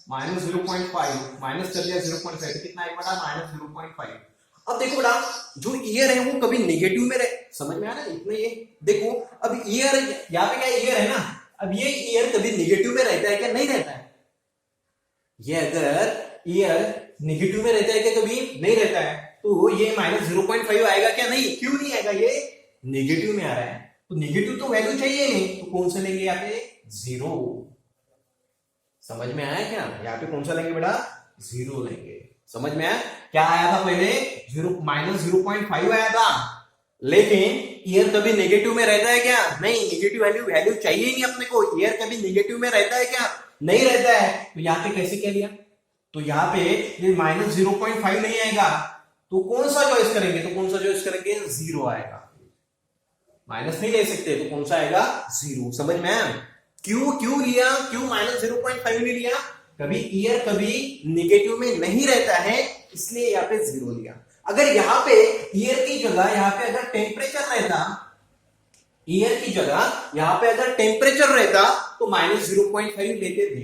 -0.5 माइनस कर दिया 0.5, तो कितना आएगा बेटा? -0.5। अब देखो बेटा, जो ईयर है वो कभी नेगेटिव में रहे, समझ में आ रहा है? इतना ये देखो, अब ईयर यहाँ पे क्या ईयर है ना, अब ये ईयर कभी नेगेटिव में रहता है क्या? नहीं रहता है। ये अगर ईयर नेगेटिव में रहता है क्या? कभी नहीं रहता है। तो ये -0.5 आएगा क्या? नहीं। क्यों नहीं आएगा? ये नेगेटिव में आ रहा है, तो नेगेटिव तो वैल्यू चाहिए नहीं, तो कौन सा लेंगे यहाँ पे? 0। समझ में आया क्या? यहाँ पे कौन सा लेंगे बेटा? 0 लेंगे। समझ में आया? क्या आया था पहले? -0.5 आया था, लेकिन ईयर कभी नेगेटिव में रहता है क्या? नहीं। नेगेटिव वैल्यू चाहिए ही नहीं अपने को। ईयर कभी नेगेटिव में रहता है क्या? नहीं रहता है। तो यहाँ पे कैसे कह लिया? तो यहाँ पे ये -0.5 नहीं आएगा, तो कौन सा चॉइस करेंगे? तो कौन सा चॉइस करेंगे? 0 आएगा। माइनस नहीं ले सकते, तो कौन सा आएगा? 0। समझ में आया? क्यों लिया? क्यों -0.5 नहीं लिया? कभी ईयर कभी नेगेटिव में नहीं रहता है, इसलिए यहाँ पे 0 लिया। अगर यहाँ पे ईयर की जगह यहाँ पे अगर टेम्परेचर रहता, ईयर की जगह यहाँ पे अगर टेम्परेचर रहता, तो -0.5 लेते थे।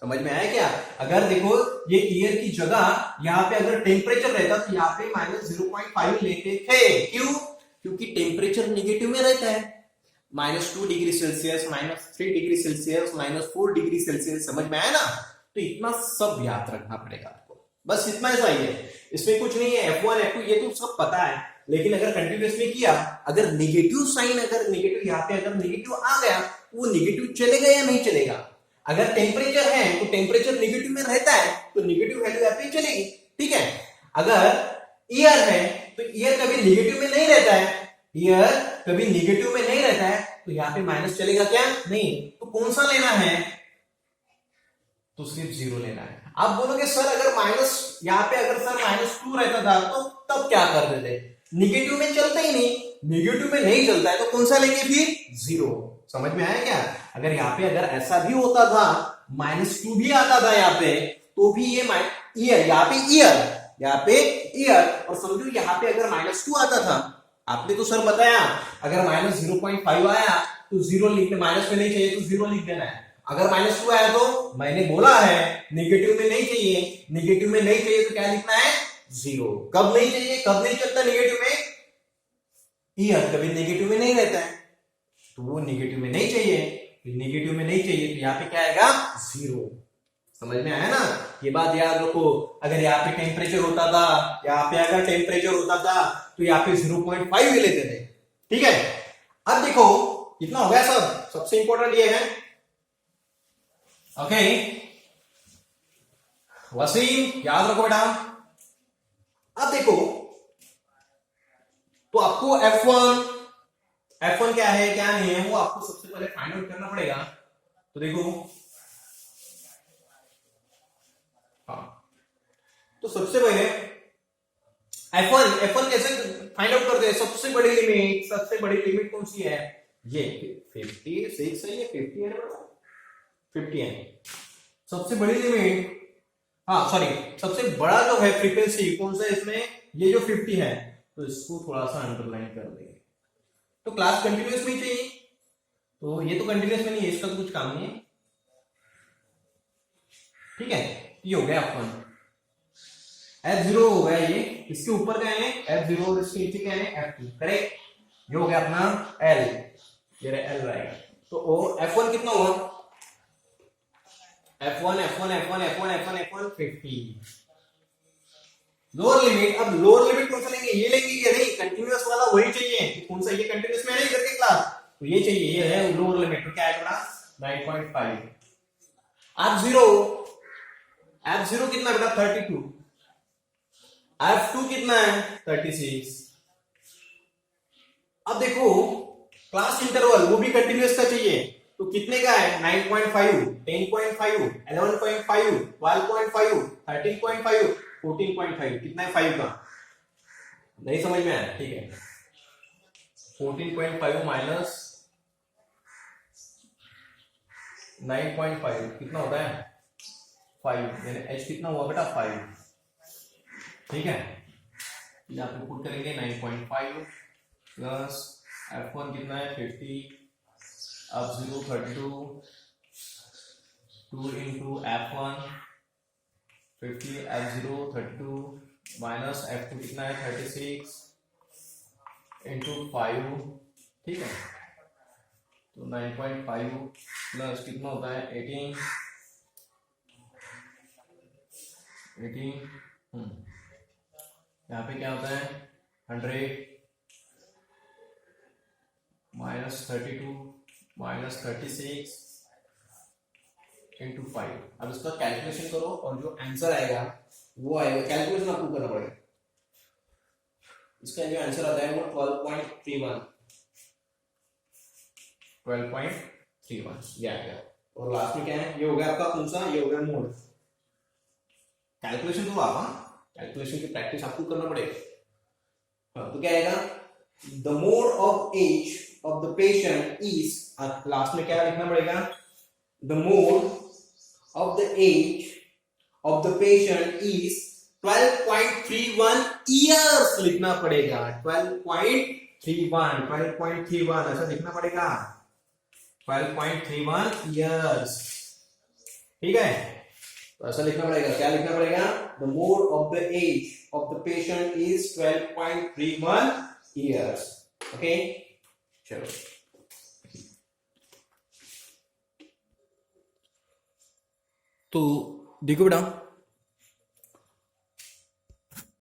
समझ में आया क्या? अगर देखो, ये ईयर की जगह यहाँ पे अगर टेम्परेचर रहता, तो यहाँ पे -0.5 लेते थे। क्यों? क्योंकि टेम्परेचर नेगेटिव में रहता है। -2 degree Celsius, -3 degree Celsius, -4 degree Celsius. समझ में आया ना? तो इतना सब याद रखना पड़ेगा आपको, बस इतना ही चाहिए। इसमें कुछ नहीं है, F1 F2 ये तो सब पता है, लेकिन अगर कंटिन्यूअसली किया, अगर नेगेटिव साइन, अगर नेगेटिव यहाँ पे अगर नेगेटिव आ गया, वो नेगेटिव चलेगा या नहीं चलेगा? अगर टेम्परेचर है तो टेम्परेचर नेगेटिव में रहता है, तो नेगेटिव वैल्यू यहाँ पे चलेगी। ठीक है, अगर ईयर है तो ईयर कभी नेगेटिव में नहीं रहता है, ईयर कभी नेगेटिव में नहीं रहता है, तो यहाँ पे माइनस चलेगा क्या? नहीं। तो कौन सा लेना है? तो सिर्फ 0 लेना है। आप बोलोगे सर अगर माइनस, यहाँ पे अगर सर -2 रहता था तो तब क्या कर देते? नेगेटिव में चलता ही नहीं, नेगेटिव में नहीं चलता है, तो कौन सा लेंगे फिर? 0। समझ में आया क्या? अगर यहाँ पे अगर ऐसा भी होता था, -2 भी आता था यहाँ पे, तो भी ये ईयर, यहाँ पे ईयर, और समझो यहाँ पे अगर -2 आता था, आपने तो सर बताया अगर -0.5 आया तो 0 लिखना, माइनस में नहीं चाहिए तो 0 लिख देना है। अगर -2 आया तो मैंने बोला है नेगेटिव में नहीं चाहिए, नेगेटिव में नहीं चाहिए तो क्या लिखना है? 0। कब नहीं चाहिए, कब नहीं चलता नेगेटिव में? ईयर कभी नेगेटिव में नहीं रहता है, तो वो नेगेटिव में नहीं चाहिए, नेगेटिव में नहीं चाहिए, तो यहाँ पे क्या आएगा? 0। समझ में आया ना? ये बात याद रखो। अगर यहाँ पे टेम्परेचर होता था, यहाँ पे अगर टेम्परेचर होता था, तो यहाँ पे 0.5 भी लेते थे। ठीक है, अब देखो कितना हो गया सब, सबसे इंपॉर्टेंट ये है। ओके वसीम याद रखो बेटा। अब देखो तो आपको F1 क्या है क्या नहीं है वो आपको सबसे पहले फाइंड आउट करना पड़ेगा। तो देखो हाँ, तो सबसे पहले F1 कैसे फाइंड आउट करते हैं? सबसे बड़ी लिमिट कौन सी है? ये 56 है, ये 50 है ना, 50 है सबसे बड़ी लिमिट। हाँ सॉरी, सबसे बड़ा जो है फ्रीक्वेंसी कौन सा है इसमें? ये जो 50 है, तो इसको थोड़ा सा अंडरलाइन कर देंगे। तो क्लास कंटिन्यूअस में चाहिए, तो ये तो कंटिन्यूअस में नहीं है, इसका तो कुछ काम नहीं है। ठीक है, ये हो गया F1, F0 हो गया ये, इसके ऊपर क्या है F0 और इसके नीचे क्या है F2, करेक्ट। ये हो गया अपना L, ये L रहेगा। तो F1 कितना हुआ? F1 50 lower limit. अब लोअर लिमिट कौन सा लेंगे? ये लेंगे क्या? नहीं, कंटिन्यूअस वाला वही चाहिए। कौन सा? ये कंटिन्यूअस में नहीं करके क्लास, तो ये चाहिए, ये है लोअर लिमिट। तो क्या आएगा? 9.5। F0 कितना बेटा? 32। F2 कितना है? 36। अब देखो क्लास इंटरवल वो भी कंटिन्यूअस का चाहिए, तो कितने का है? 9.5, 10.5, 11.5, 12.5, 13.5, 14.5। कितना है 5 का? नहीं समझ में आया? ठीक है, 14.5 माइनस 9.5 कितना होता है? 5, यानी H कितना हुआ बेटा? 5। ठीक है, यहाँ पे पुट करेंगे 9.5 प्लस F1 कितना है? 50, अब 0 32, 2 into F1 50, F0 32 minus F2 कितना है? 36 इंटू 5। ठीक है, तो 9.5 प्लस कितना होता है? 18 यहाँ पे क्या होता है? 100 माइनस 32 माइनस 36 इंटू 5। अब इसका कैलकुलेशन करो और जो आंसर आएगा वो आएगा, कैलकुलेशन आपको करना पड़ेगा। इसका जो आंसर आता है वो 12.31 ये आएगा। और लास्ट में क्या है? ये हो गया आपका कौन सा? ये हो गया मोड। कैलकुलेशन तो आप, कैलकुलेशन की प्रैक्टिस आपको करना पड़ेगा। तो क्या आएगा? The mode of age of the patient is, last में क्या लिखना पड़ेगा? The mode of the age of the patient is 12.31 years लिखना पड़ेगा। 12.31 ऐसा लिखना पड़ेगा, 12.31 ईयर्स। ठीक है, तो ऐसा लिखना पड़ेगा। क्या लिखना पड़ेगा? The mode of the age of the patient is 12.31 years. Okay, चलो तो देखो बेटा,